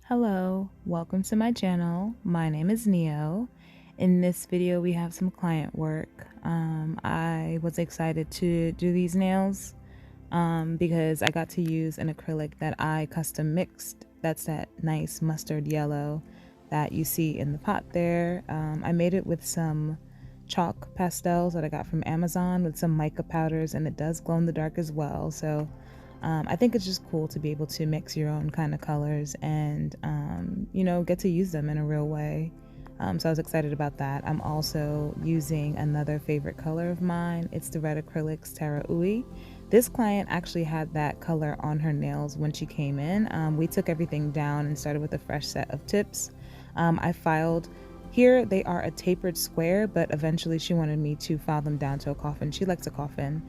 Hello, welcome to my channel. My name is Neo. In this video, we have some client work. I was excited to do these nails because I got to use an acrylic that I custom mixed. That's that nice mustard yellow that you see in the pot there. I made it with some chalk pastels that I got from Amazon with some mica powders, and it does glow in the dark as well. So I think it's just cool to be able to mix your own kind of colors and, get to use them in a real way. So I was excited about that. I'm also using another favorite color of mine. It's the red acrylics Terra Ui. This client actually had that color on her nails when she came in. We took everything down and started with a fresh set of tips. I filed here, they are a tapered square, but eventually she wanted me to file them down to a coffin. She likes a coffin.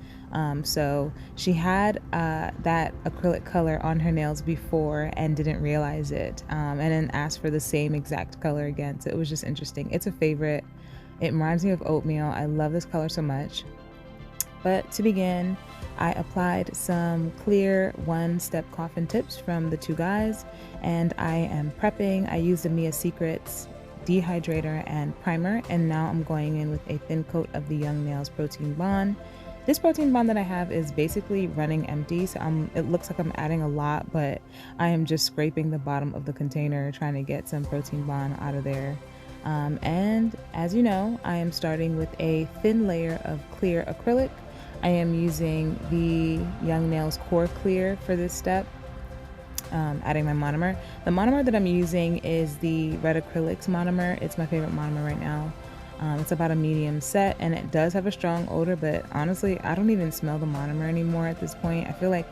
So she had that acrylic color on her nails before and didn't realize it, and then asked for the same exact color again. So it was just interesting. It's a favorite. It reminds me of oatmeal. I love this color so much. But to begin, I applied some clear one-step coffin tips from the two guys, and I am prepping. I used a Mia Secrets dehydrator and primer, and now I'm going in with a thin coat of the Young Nails Protein Bond. This protein bond that I have is basically running empty, so it looks like I'm adding a lot, but I am just scraping the bottom of the container trying to get some protein bond out of there. And as you know, I am starting with a thin layer of clear acrylic. I am using the Young Nails Core Clear for this step, adding my monomer. The monomer that I'm using is the Red Acrylics monomer. It's my favorite monomer right now. It's about a medium set, and it does have a strong odor, but honestly, I don't even smell the monomer anymore at this point. I feel like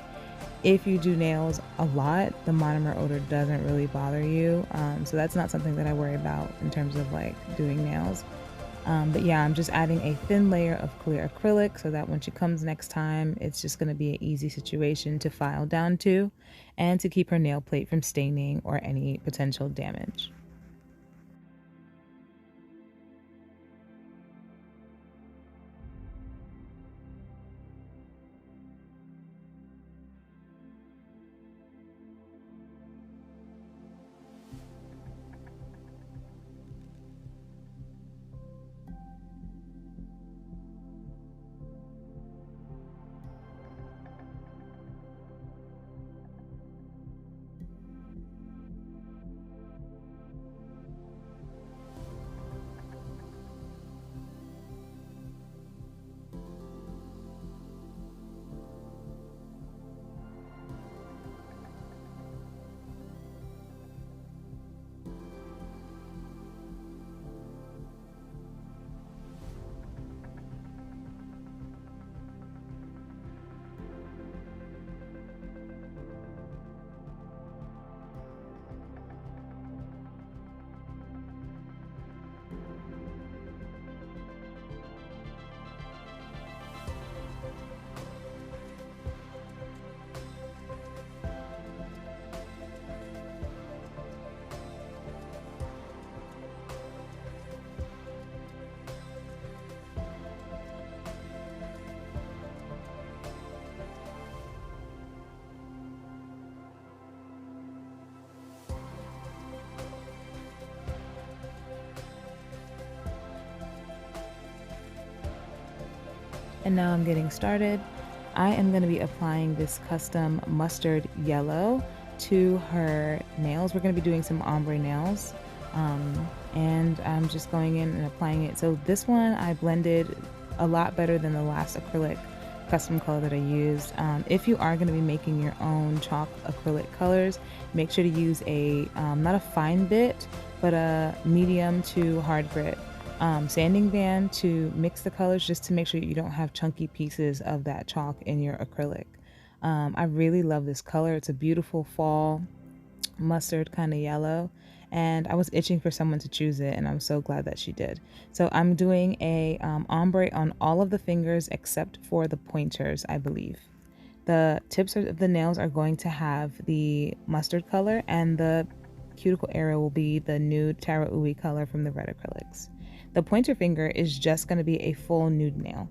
if you do nails a lot, the monomer odor doesn't really bother you. So that's not something that I worry about in terms of like doing nails. But yeah, I'm just adding a thin layer of clear acrylic so that when she comes next time, it's just going to be an easy situation to file down to and to keep her nail plate from staining or any potential damage. And now I'm getting started. I am going to be applying this custom mustard yellow to her nails. We're going to be doing some ombre nails. And I'm just going in and applying it. So this one I blended a lot better than the last acrylic custom color that I used. If you are going to be making your own chalk acrylic colors, make sure to use a not a fine bit, but a medium to hard grit sanding band to mix the colors, just to make sure you don't have chunky pieces of that chalk in your acrylic. I really love this color. It's a beautiful fall mustard kind of yellow, and I was itching for someone to choose it, and I'm so glad that she did. So I'm doing a ombre on all of the fingers except for the pointers, I believe. The tips of the nails are going to have the mustard color, and the cuticle area will be the nude Terra Ui color from the red acrylics. The pointer finger is just going to be a full nude nail.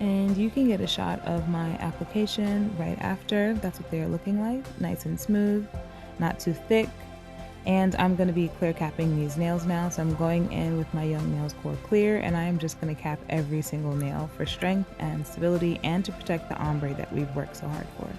And you can get a shot of my application right after. That's what they're looking like, nice and smooth, not too thick. And I'm going to be clear capping these nails now, so I'm going in with my Young Nails Core Clear, and I am just going to cap every single nail for strength and stability and to protect the ombre that we've worked so hard for.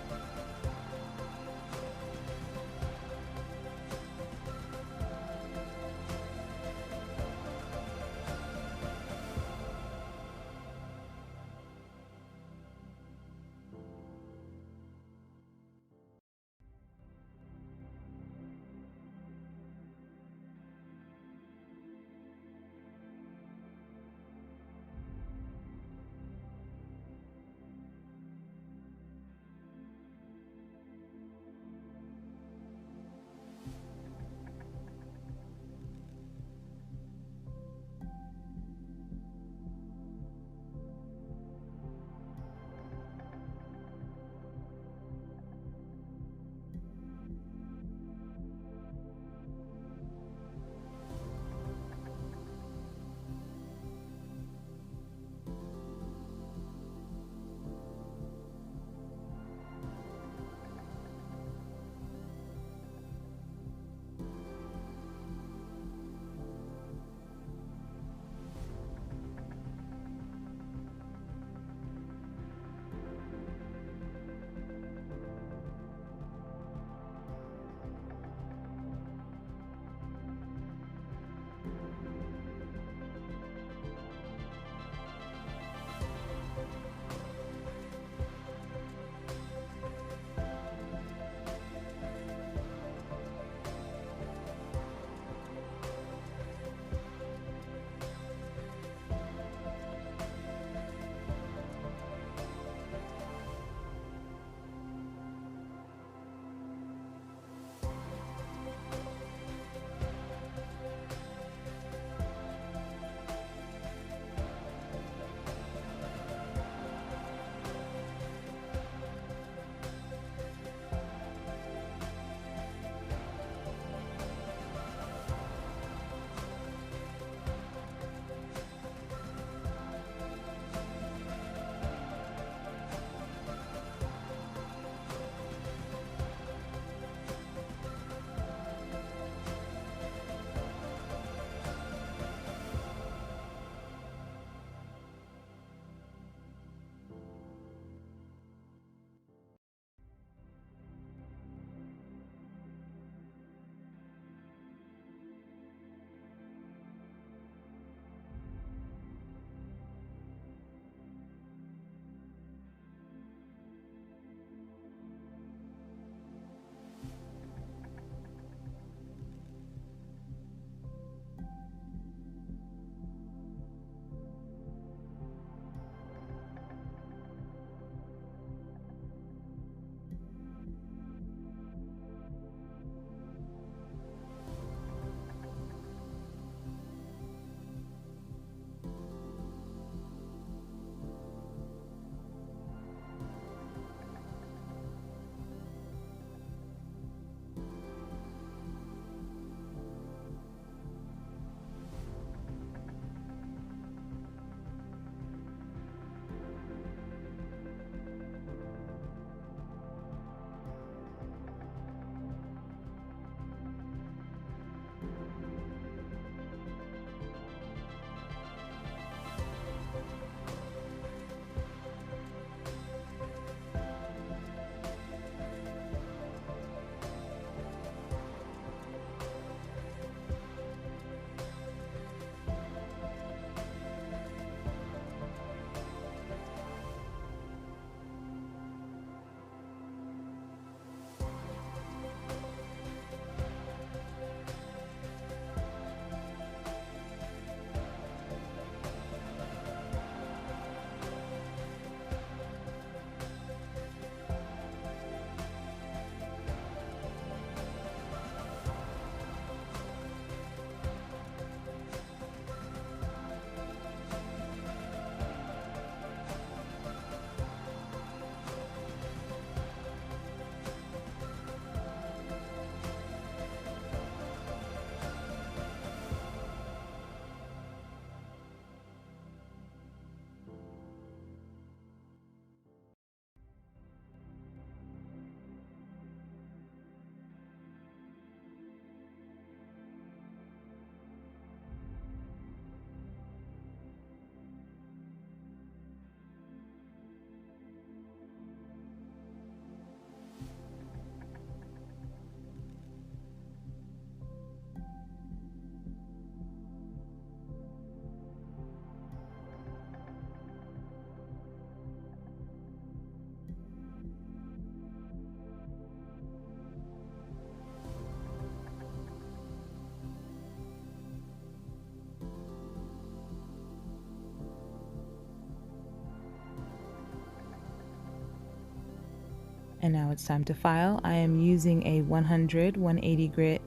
And now it's time to file. I am using a 180 grit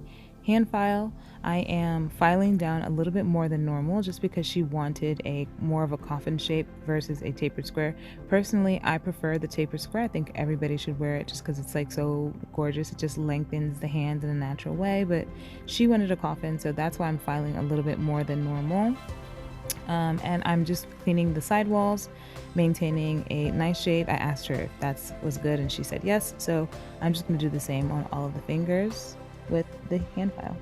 hand file. I am filing down a little bit more than normal just because she wanted a more of a coffin shape versus a tapered square. Personally, I prefer the tapered square. I think everybody should wear it just because it's like so gorgeous. It just lengthens the hand in a natural way, but she wanted a coffin, so that's why I'm filing a little bit more than normal. And I'm just cleaning the sidewalls, maintaining a nice shape. I asked her if that was good and she said yes, so I'm just going to do the same on all of the fingers with the hand file.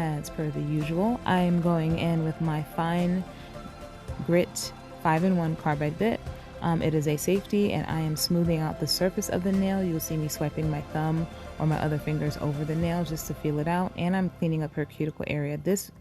as per the usual. I am going in with my fine grit 5-in-1 carbide bit. It is a safety, and I am smoothing out the surface of the nail. You'll see me swiping my thumb or my other fingers over the nail just to feel it out, and I'm cleaning up her cuticle area. This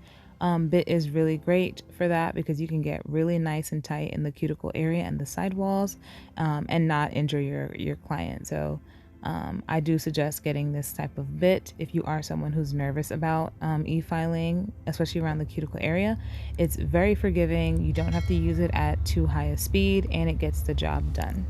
bit is really great for that because you can get really nice and tight in the cuticle area and the side walls, and not injure your client. So I do suggest getting this type of bit if you are someone who's nervous about e-filing, especially around the cuticle area. It's very forgiving. You don't have to use it at too high a speed, and it gets the job done.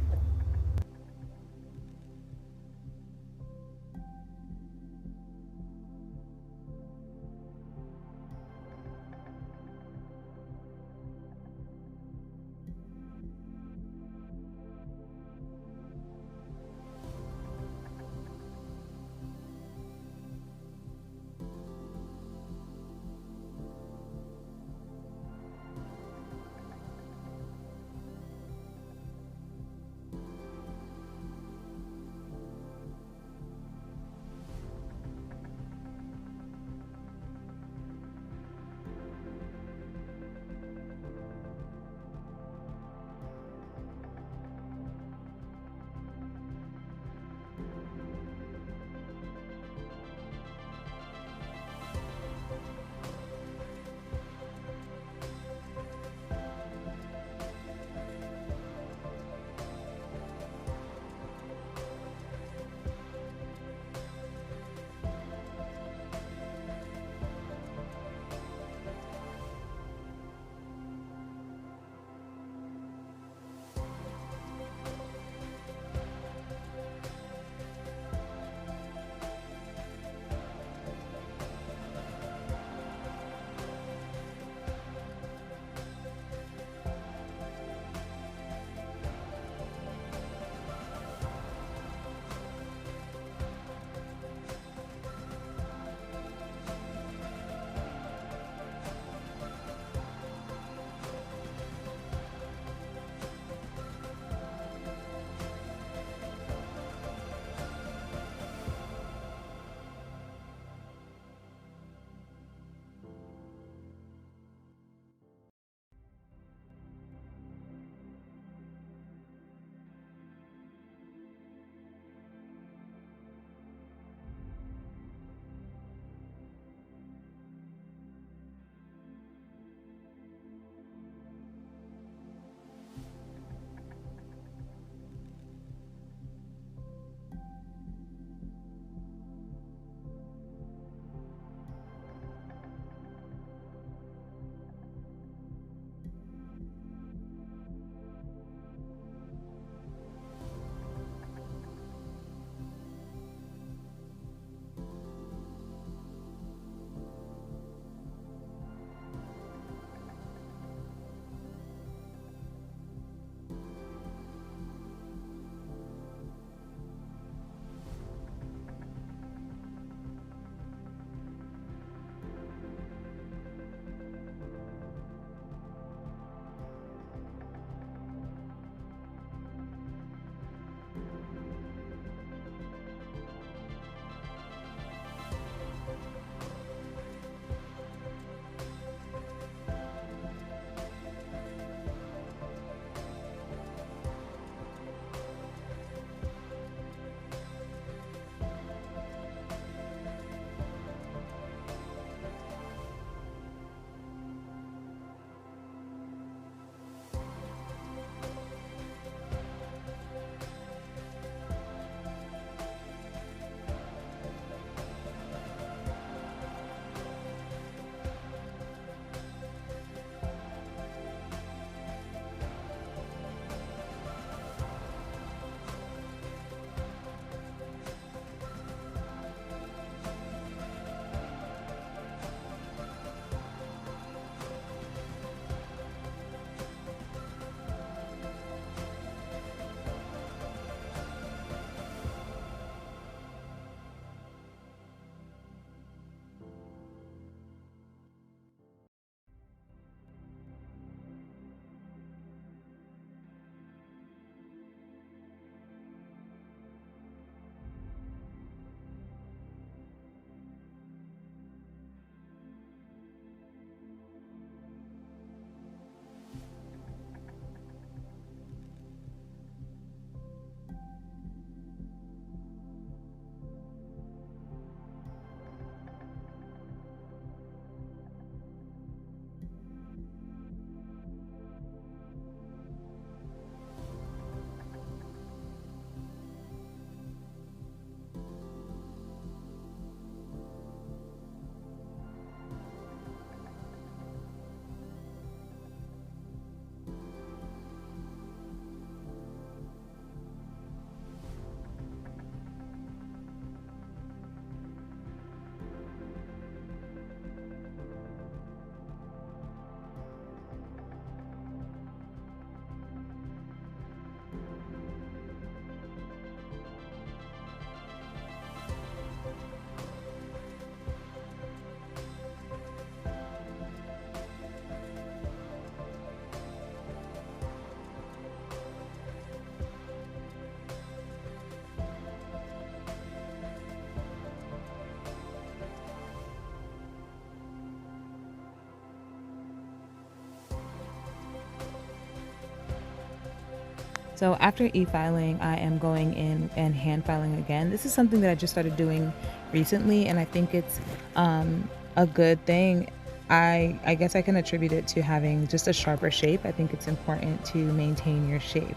So after e-filing, I am going in and hand filing again. This is something that I just started doing recently, and I think it's a good thing. I guess I can attribute it to having just a sharper shape. I think it's important to maintain your shape.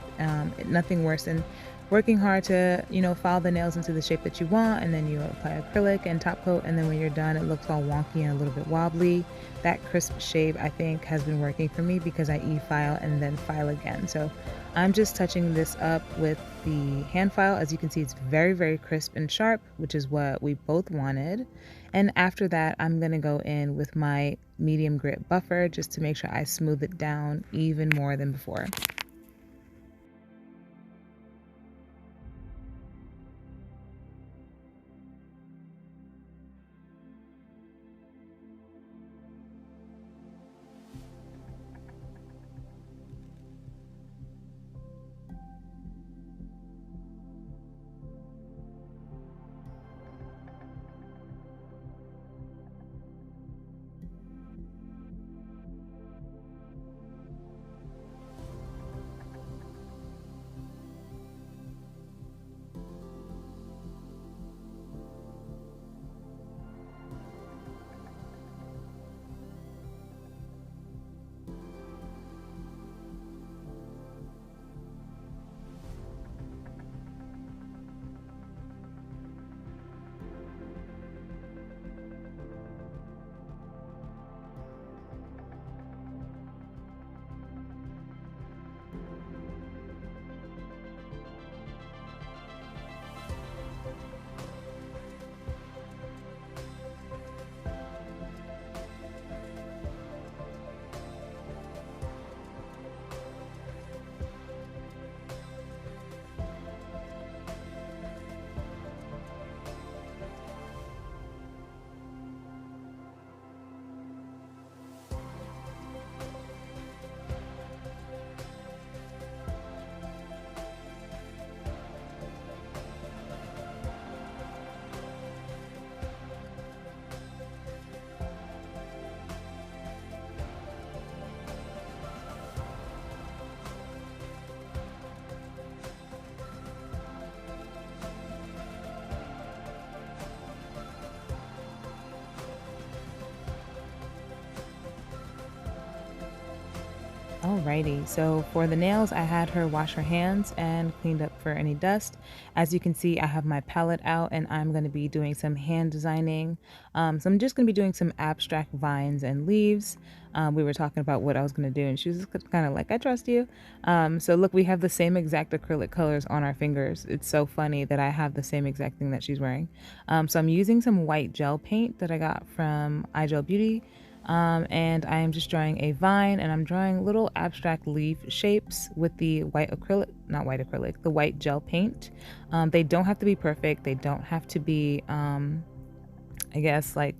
Nothing worse than working hard to, file the nails into the shape that you want, and then you apply acrylic and top coat, and then when you're done, it looks all wonky and a little bit wobbly. That crisp shape, I think, has been working for me because I e-file and then file again. So I'm just touching this up with the hand file. As you can see, it's very, very crisp and sharp, which is what we both wanted. And after that, I'm gonna go in with my medium grit buffer just to make sure I smooth it down even more than before. Alrighty, so for the nails, I had her wash her hands and cleaned up for any dust. As you can see, I have my palette out and I'm going to be doing some hand designing. So I'm just going to be doing some abstract vines and leaves. We were talking about what I was going to do and she was kind of like, I trust you. So look, we have the same exact acrylic colors on our fingers. It's so funny that I have the same exact thing that she's wearing. So I'm using some white gel paint that I got from iGel Beauty. And I am just drawing a vine and I'm drawing little abstract leaf shapes with the white acrylic, not white acrylic, the white gel paint. They don't have to be perfect. They don't have to be, I guess, like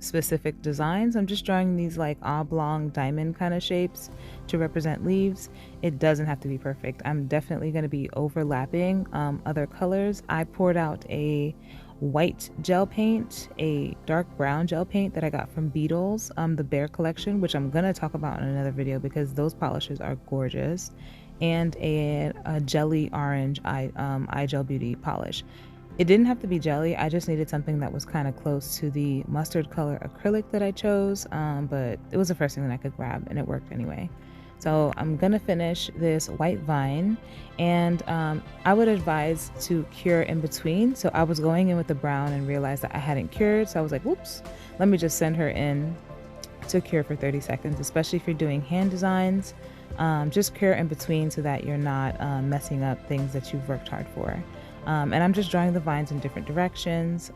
specific designs. I'm just drawing these like oblong diamond kind of shapes to represent leaves. It doesn't have to be perfect. I'm definitely going to be overlapping other colors. I poured out a white gel paint, a dark brown gel paint that I got from Beetles, the Bear collection, which I'm gonna talk about in another video because those polishes are gorgeous, and a jelly orange iGel Beauty polish. It didn't have to be jelly, I just needed something that was kind of close to the mustard color acrylic that I chose, but it was the first thing that I could grab and it worked anyway. So I'm gonna finish this white vine, and I would advise to cure in between. So I was going in with the brown and realized that I hadn't cured, so I was like, whoops, let me just send her in to cure for 30 seconds, especially if you're doing hand designs. Just cure in between so that you're not messing up things that you've worked hard for. And I'm just drawing the vines in different directions,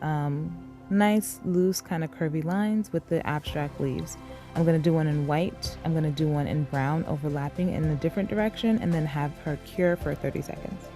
nice loose kind of curvy lines with the abstract leaves. I'm going to do one in white, I'm going to do one in brown overlapping in a different direction, and then have her cure for 30 seconds.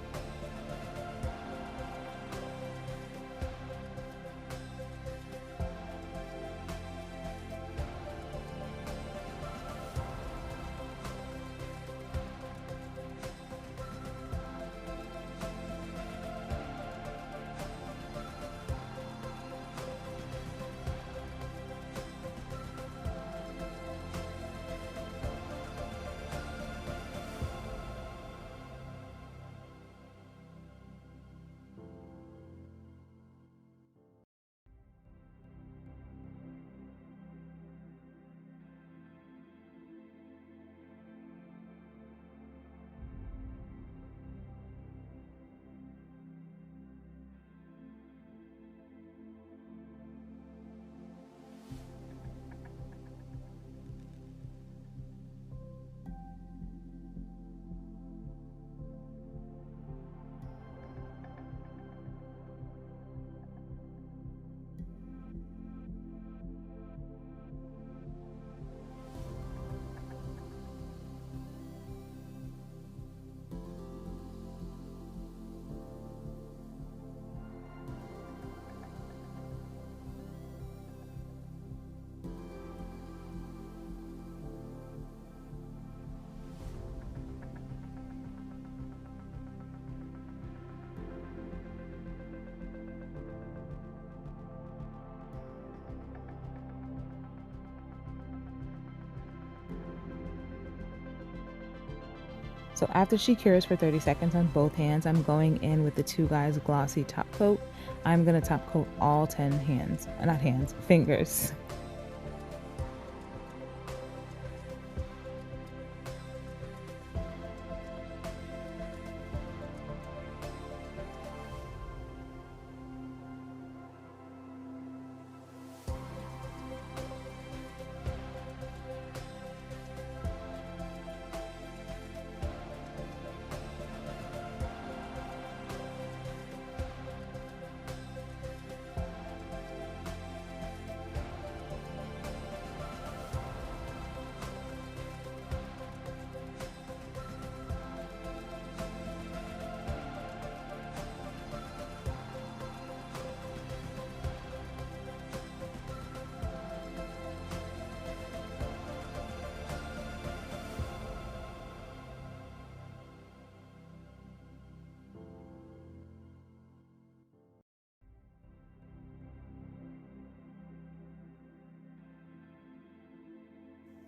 So after she cures for 30 seconds on both hands, I'm going in with the Two Guys Glossy Top Coat. I'm going to top coat all 10 hands, not hands, fingers.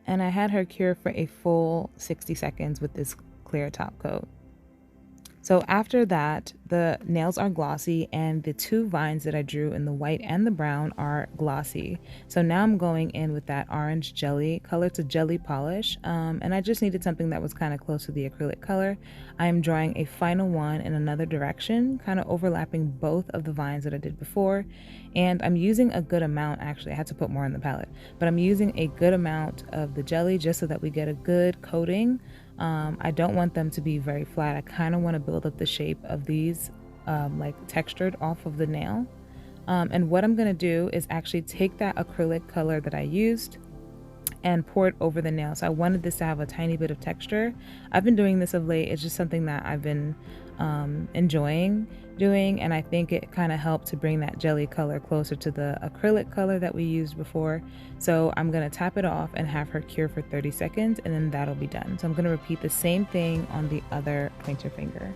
And I had her cure for a full 60 seconds with this clear top coat. So after that, the nails are glossy and the two vines that I drew in the white and the brown are glossy. So now I'm going in with that orange jelly color. It's a jelly polish, and I just needed something that was kind of close to the acrylic color. I am drawing a final one in another direction, kind of overlapping both of the vines that I did before. And I'm using a good amount, actually I had to put more in the palette, but I'm using a good amount of the jelly just so that we get a good coating. I don't want them to be very flat. I kind of want to build up the shape of these like textured off of the nail. And what I'm going to do is actually take that acrylic color that I used and pour it over the nail. So I wanted this to have a tiny bit of texture. I've been doing this of late. It's just something that I've been enjoying doing, and I think it kind of helped to bring that jelly color closer to the acrylic color that we used before. So I'm going to tap it off and have her cure for 30 seconds, and then that'll be done. So I'm going to repeat the same thing on the other pointer finger.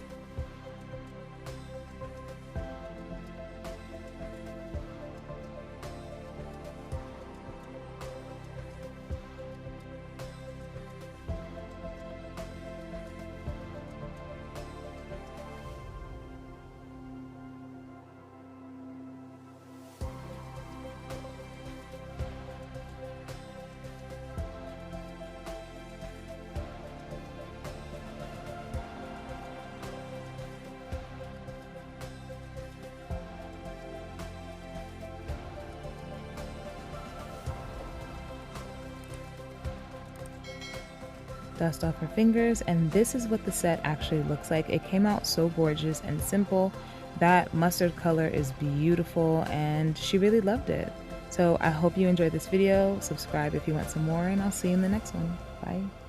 Dust off her fingers, and this is what the set actually looks like. It came out so gorgeous and simple. That mustard color is beautiful and she really loved it. So I hope you enjoyed this video. Subscribe if you want some more, and I'll see you in the next one. Bye.